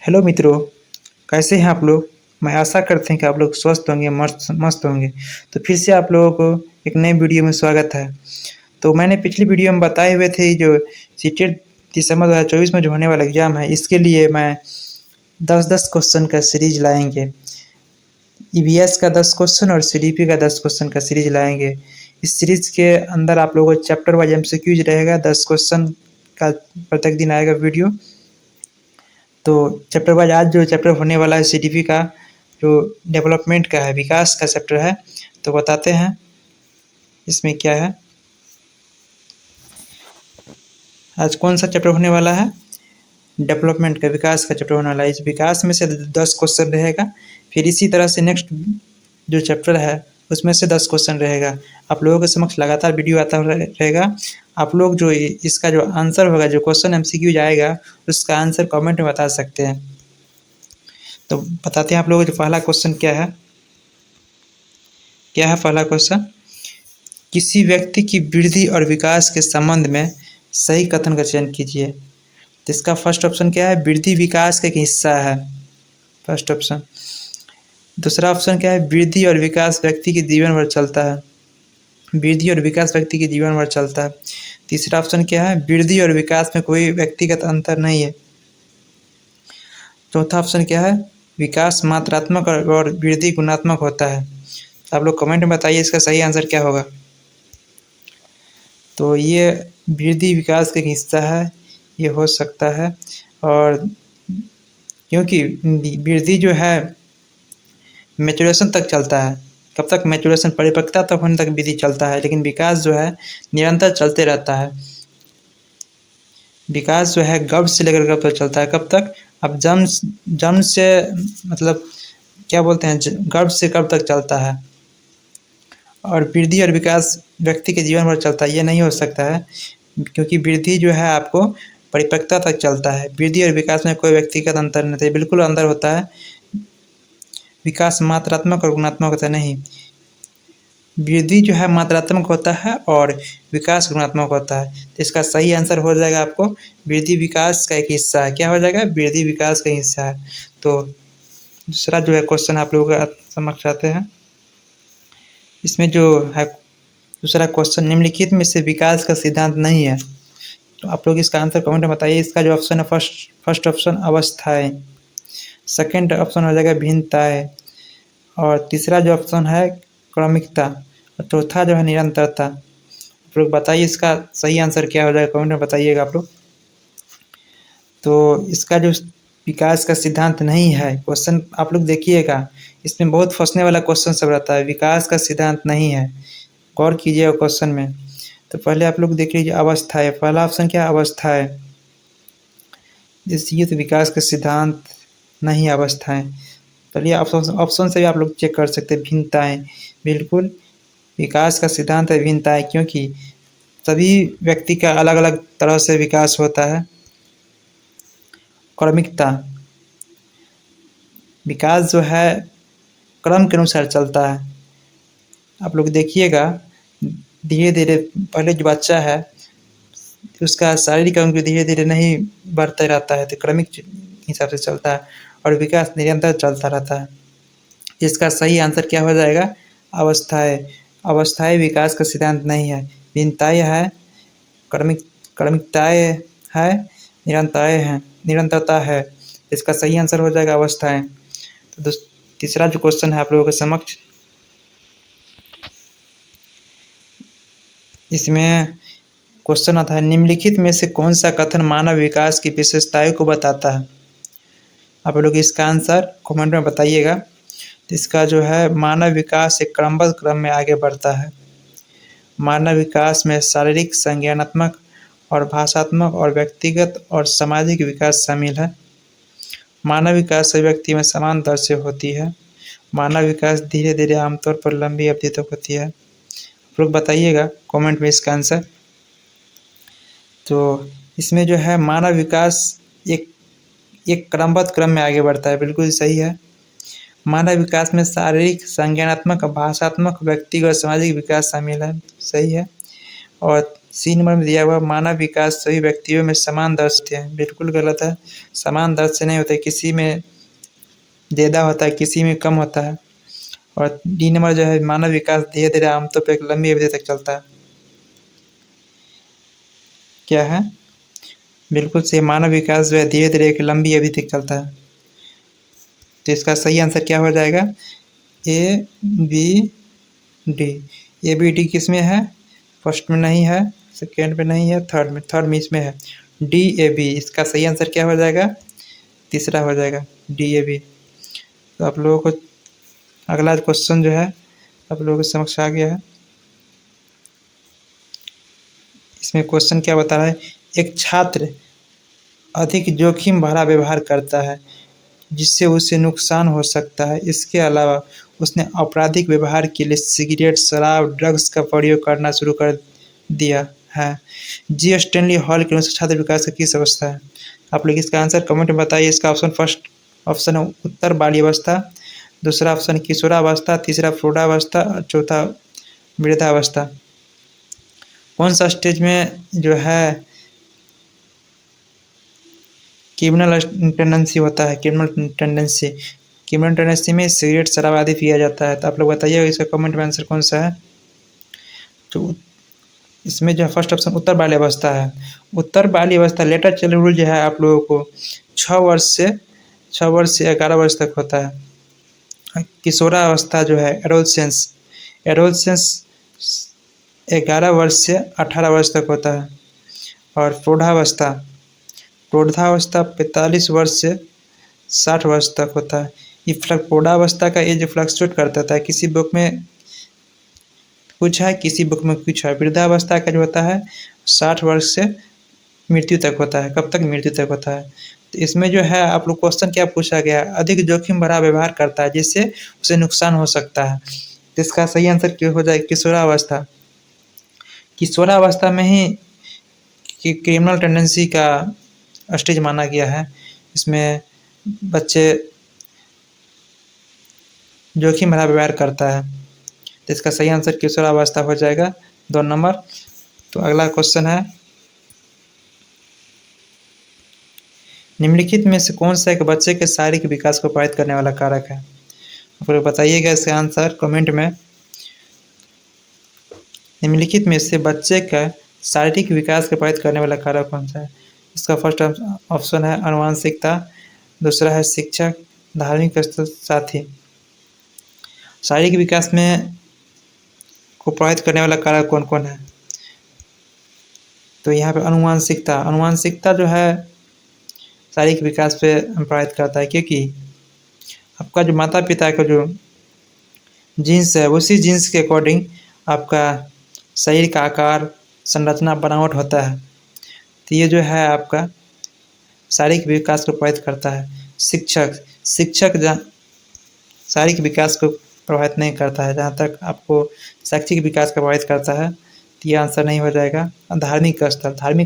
Hello मित्रों, कैसे हैं आप लोग? मैं आशा करते हैं कि आप लोग स्वस्थ होंगे, मस्त मस्त होंगे। तो फिर से आप लोगों को एक नई वीडियो में स्वागत है। तो मैंने पिछली वीडियो में बताए हुए थे जो सीटेट दिसंबर 2024 में जो होने वाला एग्ज़ाम है, इसके लिए मैं 10-10 क्वेश्चन का सीरीज लाएंगे। ईवीएस का 10 क्वेश्चन और सीडीपी का 10 क्वेश्चन का सीरीज लाएंगे। इस सीरीज के अंदर आप लोगों को चैप्टर वाइज एमसीक्यूज रहेगा। 10 क्वेश्चन का प्रत्येक दिन आएगा वीडियो। तो चैप्टर वाइज आज जो चैप्टर होने वाला है सीडीपी का, जो डेवलपमेंट का है, विकास का चैप्टर है, तो बताते हैं इसमें क्या है। आज कौन सा चैप्टर होने वाला है? डेवलपमेंट का, विकास का चैप्टर होने वाला है। इस विकास में से 10 क्वेश्चन रहेगा। फिर इसी तरह से नेक्स्ट जो चैप्टर है उसमें से 10 क्वेश्चन रहेगा। आप लोगों के समक्ष लगातार वीडियो आता रहेगा। आप लोग जो इसका जो आंसर होगा, जो क्वेश्चन एमसीक्यू जाएगा, उसका आंसर कमेंट में बता सकते हैं। तो बताते हैं आप लोगों को जो पहला क्वेश्चन क्या है। पहला क्वेश्चन, किसी व्यक्ति की वृद्धि और विकास के संबंध में सही कथन का चयन कीजिए। तो इसका फर्स्ट ऑप्शन क्या है? वृद्धि विकास का एक हिस्सा है, फर्स्ट ऑप्शन। दूसरा ऑप्शन क्या है? वृद्धि और विकास व्यक्ति के जीवन भर चलता है। वृद्धि और विकास व्यक्ति के जीवन भर चलता है। तीसरा ऑप्शन क्या है? वृद्धि और विकास में कोई व्यक्तिगत अंतर नहीं है। चौथा ऑप्शन क्या है? विकास मात्रात्मक और वृद्धि गुणात्मक होता है। आप लोग कमेंट में बताइए इसका सही आंसर क्या होगा। तो ये वृद्धि विकास का एक हिस्सा है, ये हो सकता है। और क्योंकि वृद्धि जो है मैचुरेशन तक चलता है। कब तक? मैचुरेशन, परिपक्वता तक होने तक वृद्धि चलता है। लेकिन विकास जो है निरंतर चलते रहता है। विकास जो है गर्भ से लेकर गर्भ तक चलता है। कब तक? अब जन्म से मतलब क्या बोलते हैं, गर्भ से गर्भ तक चलता है। और वृद्धि और विकास व्यक्ति के जीवन भर चलता है, ये नहीं हो सकता है। क्योंकि वृद्धि जो है आपको परिपक्वता तक चलता है। वृद्धि और विकास में कोई व्यक्तिगत अंतर नहीं होता, बिल्कुल अंतर होता है। विकास मात्रात्मक और गुणात्मक होता नहीं। वृद्धि जो है मात्रात्मक होता है और विकास गुणात्मक होता है। तो इसका सही आंसर हो जाएगा आपको वृद्धि विकास का एक हिस्सा है। क्या हो जाएगा? वृद्धि विकास का हिस्सा है। तो दूसरा जो है क्वेश्चन आप लोगों का समक्ष आते हैं। इसमें जो है दूसरा क्वेश्चन, निम्नलिखित में से विकास का सिद्धांत नहीं है। तो आप लोग इसका आंसर कमेंट में बताइए। इसका जो ऑप्शन है फर्स्ट ऑप्शन अवस्थाएं, सेकंड ऑप्शन हो जाएगा भिन्नताएं, और तीसरा जो ऑप्शन है क्रमिकता, और चौथा जो है निरंतरता। आप लोग बताइए इसका सही आंसर क्या हो जाएगा, कमेंट में बताइएगा आप लोग। तो इसका जो विकास का सिद्धांत नहीं है, क्वेश्चन आप लोग देखिएगा, इसमें बहुत फंसने वाला क्वेश्चन सब रहता है। विकास का सिद्धांत नहीं है, गौर कीजिएगा क्वेश्चन में। तो पहले आप लोग देख लीजिए अवस्था है। पहला ऑप्शन क्या है? अवस्था है। ये तो विकास का सिद्धांत नहीं, अवस्थाएं। चलिए ऑप्शन से भी आप लोग चेक कर सकते हैं। भिन्नताएं, बिल्कुल विकास का सिद्धांत है भिन्नताएं, क्योंकि सभी व्यक्ति का अलग अलग तरह से विकास होता है। क्रमिकता, विकास जो है क्रम के अनुसार चलता है। आप लोग देखिएगा धीरे धीरे पहले जो बच्चा है उसका शारीरिक अंग भी धीरे धीरे नहीं बढ़ता रहता है, तो क्रमिक हिसाब से चलता है। और विकास निरंतर चलता रहता है। इसका सही आंसर क्या हो जाएगा? अवस्थाएं। अवस्थाएं विकास का सिद्धांत नहीं है। भिन्नताएं है, क्रमिकताएं है, निरंतरता है। इसका सही आंसर हो जाएगा अवस्थाएं। तो तीसरा जो क्वेश्चन है आप लोगों के समक्ष, इसमें क्वेश्चन आता है, निम्नलिखित में से कौन सा कथन मानव विकास की विशेषताओं को बताता है? आप लोग इसका आंसर कमेंट में बताइएगा। तो इसका जो है मानव विकास एक क्रमबद्ध क्रम में आगे बढ़ता है। मानव विकास में शारीरिक, संज्ञानात्मक और भाषात्मक और व्यक्तिगत और सामाजिक विकास शामिल है। मानव विकास सभी व्यक्ति में समान दर से होती है। मानव विकास धीरे धीरे आमतौर पर लंबी अवधि तक होती है। आप लोग बताइएगा कमेंट में इसका आंसर। तो इसमें जो है मानव विकास एक क्रमबद्ध क्रम में आगे बढ़ता है, बिल्कुल सही है। मानव विकास में शारीरिक, संज्ञानात्मक, भाषात्मक, व्यक्तिगत और सामाजिक विकास शामिल है, सही है। और सी नंबर में दिया हुआ मानव विकास सभी व्यक्तियों में समान दर से है, बिल्कुल गलत है। समान दर से नहीं होता है, किसी में ज़्यादा होता है, किसी में कम होता है। और डी नंबर जो है मानव विकास धीरे धीरे आमतौर पर एक लंबी अवधि तक चलता है। क्या है? बिल्कुल सही, मानव विकास जो है धीरे धीरे एक लंबी अवधि तक चलता है। तो इसका सही आंसर क्या हो जाएगा? A B D. A B D किस में है? फर्स्ट में नहीं है, सेकेंड में नहीं है, थर्ड में इसमें है। डी ए बी, इसका सही आंसर क्या हो जाएगा? तीसरा हो जाएगा, डी ए बी। तो आप लोगों को अगला क्वेश्चन जो है आप लोगों के समक्ष आ गया है। इसमें क्वेश्चन क्या बता रहा है? एक छात्र अधिक जोखिम भरा व्यवहार करता है जिससे उसे नुकसान हो सकता है। इसके अलावा उसने आपराधिक व्यवहार के लिए सिगरेट, शराब, ड्रग्स का प्रयोग करना शुरू कर दिया है। जी स्टैनली हॉल के अनुसार छात्र विकास का किस अवस्था है? आप लोग इसका आंसर कमेंट में बताइए। इसका ऑप्शन फर्स्ट ऑप्शन है उत्तर बाल्यावस्था, दूसरा ऑप्शन किशोरावस्था, तीसरा प्रौढ़ावस्था और चौथा वृद्धावस्था। कौन सा स्टेज में जो है क्रिमिनल टेंडेंसी होता है? क्रिमिनल टेंडेंसी में सिगरेट, शराब आदि पिया जाता है। तो आप लोग बताइए इसका कमेंट में आंसर कौन सा है? तो इसमें जो है फर्स्ट ऑप्शन उत्तर बाल्यावस्था है। उत्तर बाल्यावस्था लेटर चाइल्डहुड जो है आप लोगों को 6 वर्ष से 11 वर्ष तक होता है। किशोरावस्था जो है एडोलसेंस 11 वर्ष से 18 वर्ष तक होता है। और प्रौढ़ावस्था 45 वर्ष से 60 वर्ष तक होता है। ये प्रौढ़ावस्था का एज फ्लक्चुएट करता है, किसी बुक में कुछ है, किसी बुक में कुछ है। वृद्धावस्था का जो होता है 60 वर्ष से मृत्यु तक होता है। कब तक? मृत्यु तक होता है। तो इसमें जो है आप लोग क्वेश्चन क्या पूछा गया है? अधिक जोखिम भरा व्यवहार करता है जिससे उसे नुकसान हो सकता है। तो इसका सही आंसर क्यों हो जाएगा? किशोरावस्था। किशोरावस्था में ही क्रिमिनल टेंडेंसी का स्टेज माना गया है। इसमें बच्चे जोखिम भरा व्यवहार करता है। तो इसका सही आंसर किशोरावस्था हो जाएगा 2 नंबर। तो अगला क्वेश्चन है, निम्नलिखित में से कौन सा एक बच्चे के शारीरिक विकास को प्रभावित करने वाला कारक है? आप लोग बताइएगा इसका आंसर कमेंट में। निम्नलिखित में से बच्चे का शारीरिक विकास को प्रभावित करने वाला कारक कौन सा है? इसका फर्स्ट ऑप्शन है आनुवंशिकता, दूसरा है शिक्षक, धार्मिक साथी। शारीरिक विकास में को प्रभावित करने वाला कारक कौन कौन है? तो यहाँ पे आनुवंशिकता जो है शारीरिक विकास पे प्रभावित करता है, क्योंकि आपका जो माता पिता का जो जीन्स है उसी जीन्स के अकॉर्डिंग आपका शरीर का आकार, संरचना, बनावट होता है। तो ये जो है आपका शारीरिक विकास को प्रभावित करता है। शिक्षक शारीरिक विकास को प्रभावित नहीं करता है। जहाँ तक आपको शैक्षिक विकास को प्रभावित करता है तो ये आंसर नहीं हो जाएगा। धार्मिक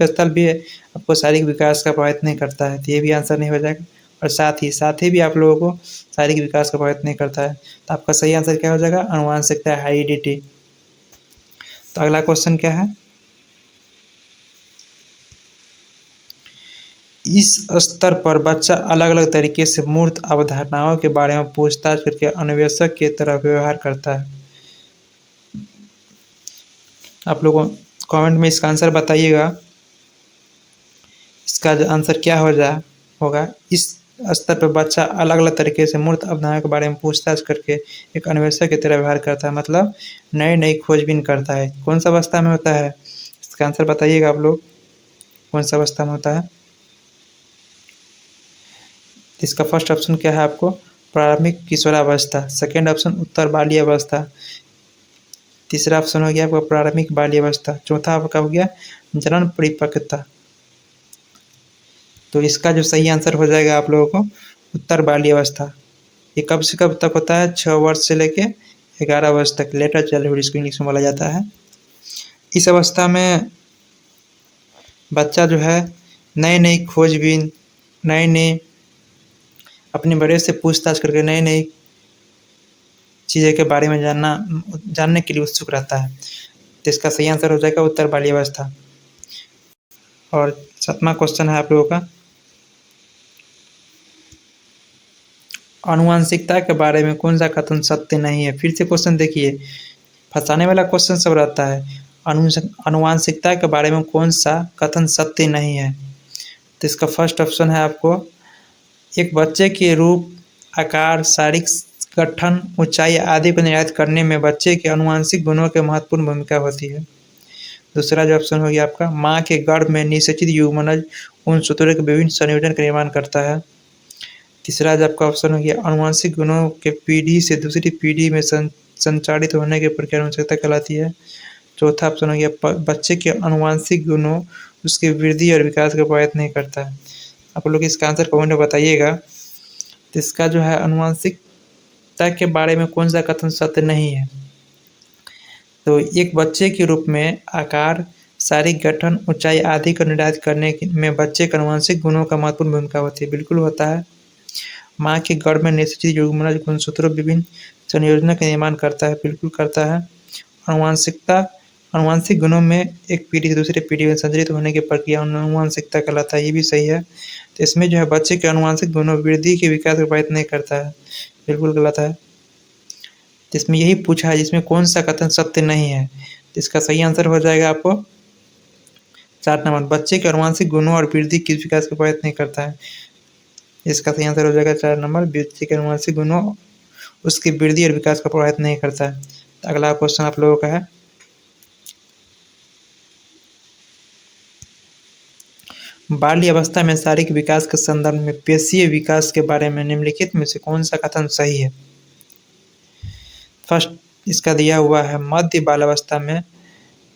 स्थल भी आपको शारीरिक विकास का प्रभावित नहीं करता है, तो ये भी आंसर नहीं हो जाएगा। और साथ ही भी आप लोगों को शारीरिक विकास का प्रभावित नहीं करता है। तो आपका सही आंसर क्या हो जाएगा? आनुवंशिकता, हेरिडिटी। तो अगला क्वेश्चन क्या है? इस स्तर पर बच्चा अलग अलग तरीके से मूर्त अवधारणाओं के बारे में पूछताछ करके अन्वेषक की तरह व्यवहार करता है। आप लोगों कमेंट में इसका आंसर बताइएगा। इसका आंसर क्या होगा? इस स्तर पर बच्चा अलग अलग तरीके से मूर्त अवधारणाओं के बारे में पूछताछ करके एक अन्वेषक की तरह व्यवहार करता है, मतलब नई खोजबीन करता है। कौन सा अवस्था में होता है? इसका आंसर बताइएगा आप लोग, कौन सा अवस्था में होता है? इसका फर्स्ट ऑप्शन क्या है आपको? प्रारंभिक किशोरावस्था, सेकेंड ऑप्शन उत्तर बाल्यावस्था, तीसरा ऑप्शन हो गया आपका प्रारंभिक बाल्यावस्था, चौथा आपका हो गया जनन परिपक्वता। तो इसका जो सही आंसर हो जाएगा आप लोगों को उत्तर बाल्यावस्था। ये कब से कब तक होता है? 6 वर्ष से लेके 11 वर्ष तक, लेटर चाइल्डहुड इसको इंग्लिश में बोला जाता है। इस अवस्था में बच्चा जो है नई खोजबीन, नई अपने बड़े से पूछताछ करके नई चीज़ें के बारे में जानने के लिए उत्सुक रहता है। तो इसका सही आंसर हो जाएगा उत्तर बाल्यावस्था। और 7वां क्वेश्चन है आप लोगों का, आनुवंशिकता के बारे में कौन सा कथन सत्य नहीं है। फिर से क्वेश्चन देखिए, फंसाने वाला क्वेश्चन सब रहता है। आनुवंशिकता के बारे में कौन सा कथन सत्य नहीं है। तो इसका फर्स्ट ऑप्शन है आपको, एक बच्चे के रूप, आकार, शारीरिक गठन, ऊंचाई आदि को निर्धारित करने में बच्चे के आनुवंशिक गुणों की महत्वपूर्ण भूमिका होती है। दूसरा जो ऑप्शन हो गया आपका, माँ के गर्भ में निषेचित युग्मनज उन सूत्रों के विभिन्न संयोजन का निर्माण करता है। तीसरा जो आपका ऑप्शन हो गया, आनुवंशिक गुणों के पीढ़ी से दूसरी पीढ़ी में संचारित होने की प्रक्रिया आनुवंशिकता कहलाती है। चौथा ऑप्शन हो गया, बच्चे के आनुवंशिक गुणों उसके वृद्धि और विकास को प्रभावित नहीं करता है। आप लोग इसका आंसर कमेंट में बताइएगा। तो इसका जो है आनुवंशिकता के बारे में कौन सा कथन सत्य नहीं है। तो एक बच्चे के रूप में आकार, शारीरिक गठन, ऊंचाई आदि को निर्धारित करने में बच्चे के आनुवंशिक गुणों का महत्वपूर्ण भूमिका होती है। बिल्कुल होता है। माँ के गर्भ में निषेचित युग्मनज गुणसूत्रों विभिन्न संयोजनों का निर्माण करता है। बिल्कुल करता है। आनुवंशिक गुणों में एक पीढ़ी से दूसरी पीढ़ी में संचरित होने की प्रक्रिया आनुवंशिकता कहलाता है। ये भी सही है। तो इसमें जो है बच्चे के आनुवंशिक गुणों वृद्धि के विकास को प्रभावित नहीं करता है। बिल्कुल गलत है। तो इसमें यही पूछा है जिसमें कौन सा कथन सत्य नहीं है। तो इसका सही आंसर हो जाएगा आपको 4 नंबर, बच्चे के आनुवंशिक गुणों और वृद्धि के विकास को प्रभावित नहीं करता है। इसका सही आंसर हो जाएगा 4 नंबर, बच्चे के आनुवंशिक गुणों उसकी वृद्धि और विकास को प्रभावित नहीं करता है। तो अगला क्वेश्चन आप लोगों का है, बाल्य अवस्था में शारीरिक विकास के संदर्भ में पेशीय विकास के बारे में निम्नलिखित में से कौन सा कथन सही है। फर्स्ट इसका दिया हुआ है, मध्य बाल्यावस्था में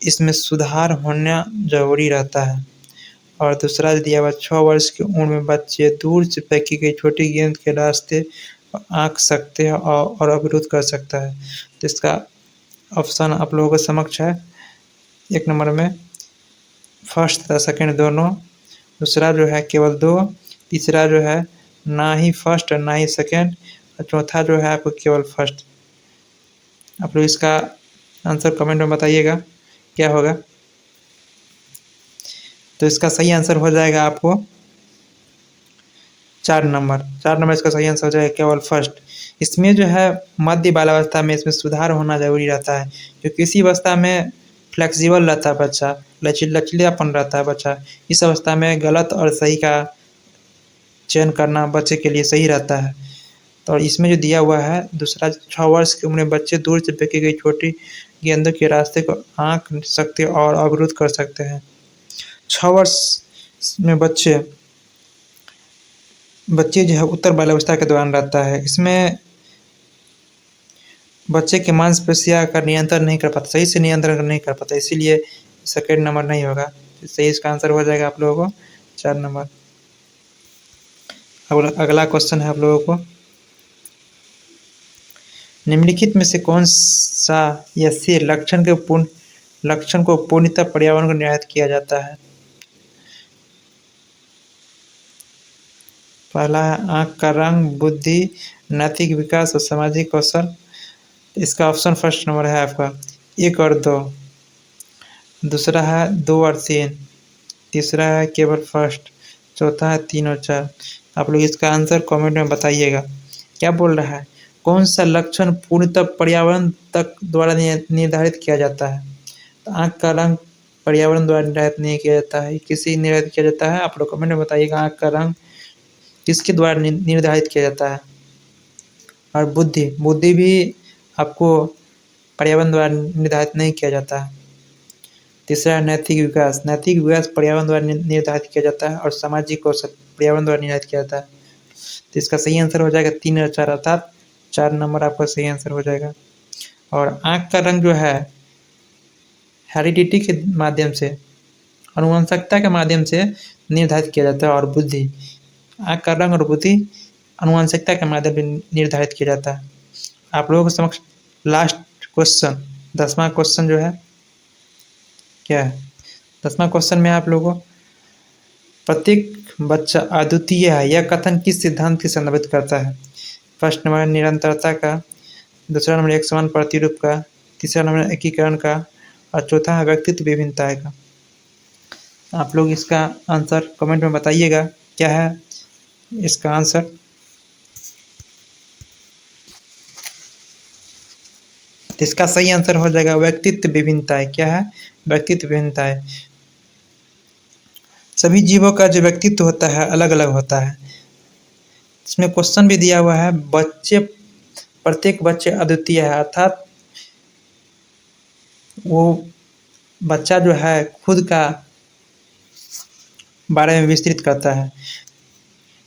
इसमें सुधार होना जरूरी रहता है। और दूसरा दिया हुआ, 6 वर्ष की उम्र में बच्चे दूर से फेंकी गई छोटी गेंद के रास्ते आंक सकते हैं और अवरुद्ध कर सकता है। तो इसका ऑप्शन आप लोगों के समक्ष है। 1 नंबर में फर्स्ट तथा सेकंड दोनों, दूसरा जो है केवल 2, तीसरा जो है ना ही फर्स्ट और ना ही सेकंड, और चौथा जो है आपको केवल फर्स्ट। आप लोग इसका आंसर कमेंट में बताइएगा क्या होगा। तो इसका सही आंसर हो जाएगा आपको 4 नंबर। 4 नंबर इसका सही आंसर हो जाएगा केवल फर्स्ट। इसमें जो है मध्य बाल्यावस्था में इसमें सुधार होना जरूरी रहता है, क्योंकि इसी अवस्था में फ्लेक्सिबल रहता है बच्चा, लचीलापन रहता है बच्चा। इस अवस्था में गलत और सही का चयन करना बच्चे के लिए सही रहता है। तो इसमें जो दिया हुआ है दूसरा, 6 वर्ष की उम्र में बच्चे दूर से फेंकी गई छोटी गेंदों के रास्ते को आंक सकते और अवरुद्ध कर सकते हैं। 6 वर्ष में बच्चे जो है उत्तर बाल्यावस्था के दौरान रहता है। इसमें बच्चे के मांसपेशियां का नियंत्रण नहीं कर पाता, सही से नियंत्रण नहीं कर पाता, इसीलिए सेकंड नंबर नहीं होगा। सही इसका आंसर हो जाएगा आप लोगों को 4 नंबर। अगला क्वेश्चन है आप लोगों को, निम्नलिखित में से कौन सा ऐसे लक्षण को पूर्णतः पर्यावरण को निर्धारित किया जाता है। पहला है आँख का रंग, बुद्धि, नैतिक विकास और सामाजिक कौशल। इसका ऑप्शन फर्स्ट नंबर है आपका 1 और 2, दूसरा है 2 और 3, तीसरा है केवल फर्स्ट, चौथा है 3 और 4। आप लोग इसका आंसर कमेंट में बताइएगा। क्या बोल रहा है, कौन सा लक्षण पूर्णतः पर्यावरण तक द्वारा निर्धारित किया जाता है। तो आँख का रंग पर्यावरण द्वारा निर्धारित नहीं किया जाता है, किसी निर्धारित किया जाता है। आप लोग कमेंट में बताइएगा आँख का रंग किसके द्वारा निर्धारित किया जाता है। और बुद्धि भी आपको पर्यावरण द्वारा निर्धारित नहीं किया जाता है। तीसरा नैतिक विकास पर्यावरण द्वारा निर्धारित किया जाता है। और सामाजिक कौशल पर्यावरण द्वारा निर्धारित किया जाता है। तो इसका सही आंसर हो जाएगा 3 और 4, अर्थात 4 नंबर आपका सही आंसर हो जाएगा। और आँख का रंग जो है हेरिडिटी के माध्यम से, आनुवंशिकता के माध्यम से निर्धारित किया जाता है। और बुद्धि, आँख का रंग और बुद्धि आनुवंशिकता के माध्यम से निर्धारित किया जाता है। आप लोगों के समक्ष लास्ट क्वेश्चन 10वां क्वेश्चन जो है क्या है। 10वां क्वेश्चन में आप लोगों, प्रत्येक बच्चा अद्वितीय है यह कथन किस सिद्धांत की संदर्भित करता है। फर्स्ट नंबर निरंतरता का, दूसरा नंबर एक समान प्रतिरूप का, तीसरा नंबर एकीकरण का, और चौथा है व्यक्तित्व विभिन्नताएं का। आप लोग इसका आंसर कमेंट में बताइएगा क्या है इसका आंसर। तो इसका सही आंसर हो जाएगा व्यक्तित्व विभिन्नताएं। क्या है? व्यक्तित्व विभिन्नताएं। सभी जीवों का जो व्यक्तित्व होता है अलग अलग होता है। इसमें क्वेश्चन भी दिया हुआ है, प्रत्येक बच्चे अद्वितीय है, अर्थात वो बच्चा जो है खुद का बारे में विस्तृत करता है।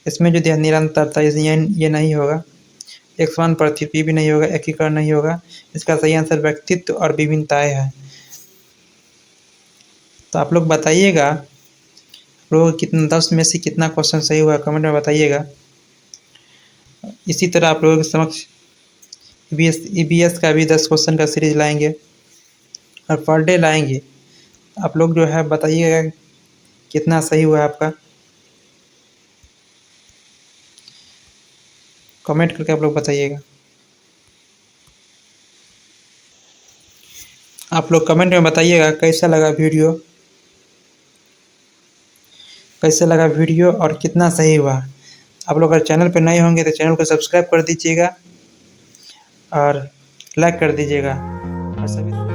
इसमें जो दिया निरंतरता, ये नहीं होगा। एक समान पृथ्वी भी नहीं होगा, एकीकरण नहीं होगा। इसका सही आंसर व्यक्तित्व और विभिन्नताएं है। तो आप लोग बताइएगा, लोग कितना 10 में से कितना क्वेश्चन सही हुआ कमेंट में बताइएगा। इसी तरह आप लोगों के समक्ष ईबीएस का भी 10 क्वेश्चन का सीरीज लाएंगे और पर डे लाएंगे। आप लोग जो है बताइएगा कितना सही हुआ आपका, कमेंट करके आप लोग बताइएगा। आप लोग कमेंट में बताइएगा कैसा लगा वीडियो और कितना सही हुआ। आप लोग अगर चैनल पर नए होंगे तो चैनल को सब्सक्राइब कर दीजिएगा और लाइक कर दीजिएगा और सभी